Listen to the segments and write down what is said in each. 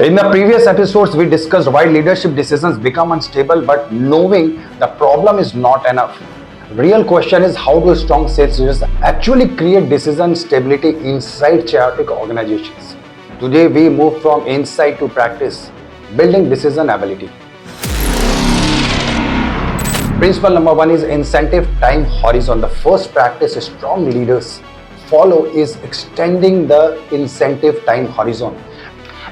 In the previous episodes, we discussed why leadership decisions become unstable, but knowing the problem is not enough. Real question is, how do strong sales leaders actually create decision stability inside chaotic organizations? Today, we move from insight to practice, building decision ability. Principle number one is incentive time horizon. The first practice strong leaders follow is extending the incentive time horizon.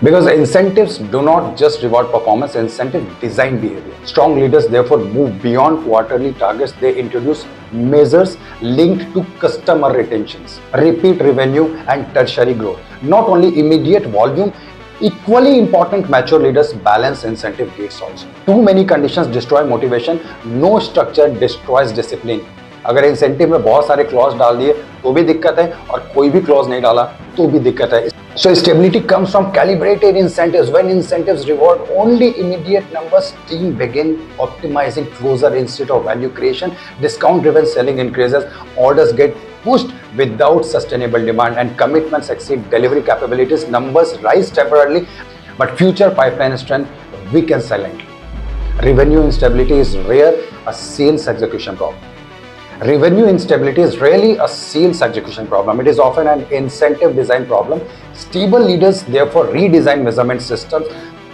Because incentives do not just reward performance, incentives design behavior. Strong leaders therefore move beyond quarterly targets. They introduce measures linked to customer retentions, repeat revenue and tertiary growth. Not only immediate volume, equally important, mature leaders balance incentive gates also. Too many conditions destroy motivation. No structure destroys discipline. अगर incentive में बहुत सारे clause डाल दिए तो भी दिक्कत है, और कोई भी क्लॉज नहीं डाला तो भी दिक्कत है. So stability comes from calibrated incentives. When incentives reward only immediate numbers, team begin optimizing closer instead of value creation. Discount-driven selling increases, orders get pushed without sustainable demand, and commitments exceed delivery capabilities. Numbers rise temporarily, but future pipeline strength weakens silently. Revenue instability is rare, a sales execution problem. Revenue instability is rarely a sales execution problem. It is often an incentive design problem. Stable leaders therefore redesign measurement systems,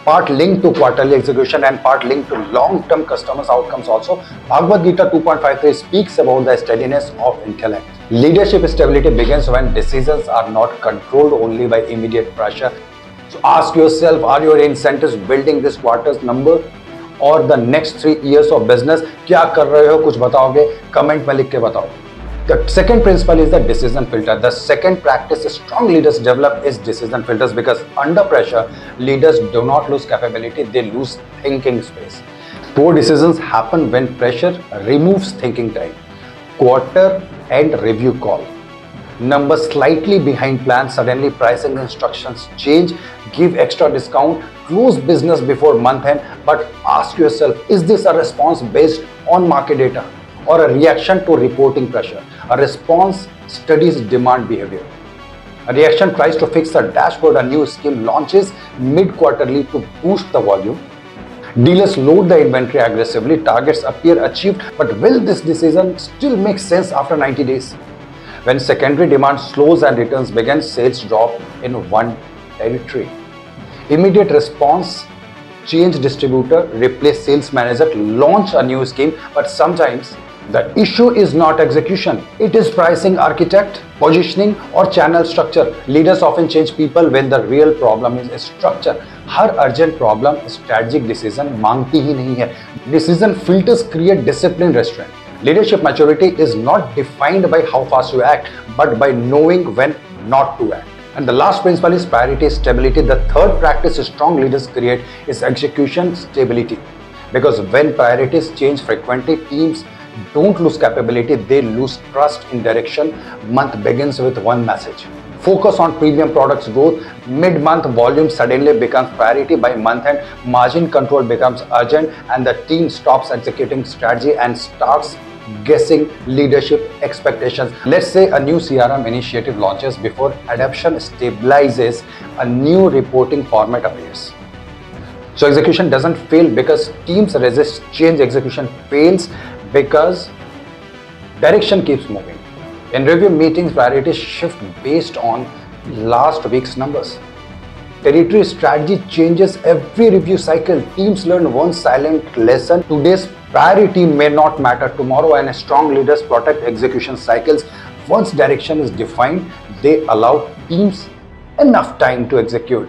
part linked to quarterly execution and part linked to long-term customers outcomes also. Bhagavad Gita 2.53 speaks about the steadiness of intellect. Leadership stability begins when decisions are not controlled only by immediate pressure. So ask yourself, are your incentives building this quarter's number और the next 3 years of business? क्या कर रहे हो, कुछ बताओगे? Comment में लिख के बताओ. The second principle is the decision filter. The second practice strong leaders develop is decision filters, because under pressure, leaders do not lose capability, they lose thinking space. Poor decisions happen when pressure removes thinking time. Quarter end review call. Numbers slightly behind plan, suddenly pricing instructions change, give extra discount, close business before month end. But ask yourself, is this a response based on market data or a reaction to reporting pressure? A response studies demand behavior. A reaction tries to fix a dashboard. A new scheme launches mid-quarterly to boost the volume. Dealers load the inventory aggressively, targets appear achieved, but will this decision still make sense after 90 days? When secondary demand slows and returns begin, sales drop in one territory. Immediate response, change distributor, replace sales manager, launch a new scheme. But sometimes the issue is not execution. It is pricing architect, positioning or channel structure. Leaders often change people when the real problem is structure. Her urgent problem strategic decision मांगती ही नहीं है. Decision filters create disciplined restraint. Leadership maturity is not defined by how fast you act, but by knowing when not to act. And the last principle is priority stability. The third practice strong leaders create is execution stability. Because when priorities change frequently, teams don't lose capability, they lose trust in direction. Month begins with one message. Focus on premium products growth. Mid-month volume suddenly becomes priority. By month end, margin control becomes urgent, and the team stops executing strategy and starts guessing leadership expectations. Let's say a new CRM initiative launches. Before adoption stabilizes, a new reporting format appears. So execution doesn't fail because teams resist change. Execution fails because direction keeps moving. In review meetings, priorities shift based on last week's numbers. Territory strategy changes every review cycle. Teams learn one silent lesson: today's priority may not matter tomorrow, and strong leaders protect execution cycles. Once direction is defined, they allow teams enough time to execute.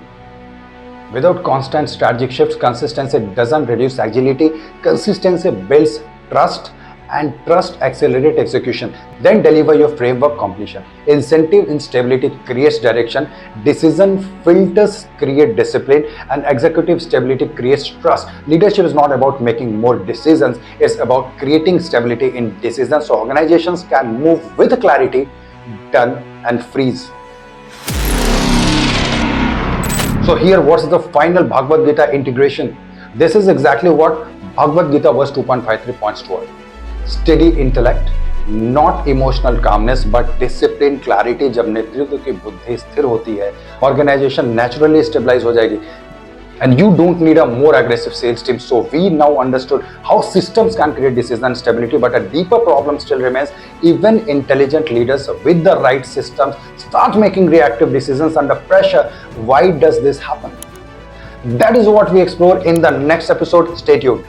Without constant strategic shifts, consistency doesn't reduce agility. Consistency builds trust, and trust accelerates execution. Then deliver your framework completion. Incentive instability creates direction, decision filters create discipline, and executive stability creates trust. Leadership is not about making more decisions, it's about creating stability in decisions so organizations can move with clarity, done and freeze. So here, what's the final Bhagavad Gita integration? This is exactly what Bhagavad Gita verse 2.53 points toward. Steady intellect, not emotional calmness but discipline clarity. जब नेतृत्व की बुद्धि स्थिर होती है, organisation naturally stabilise हो जाएगी. And you don't need a more aggressive sales team. So we now understood how systems can create decision stability, but a deeper problem still remains. Even intelligent leaders with the right systems start making reactive decisions under pressure. Why does this happen? That is what we explore in the next episode. Stay tuned.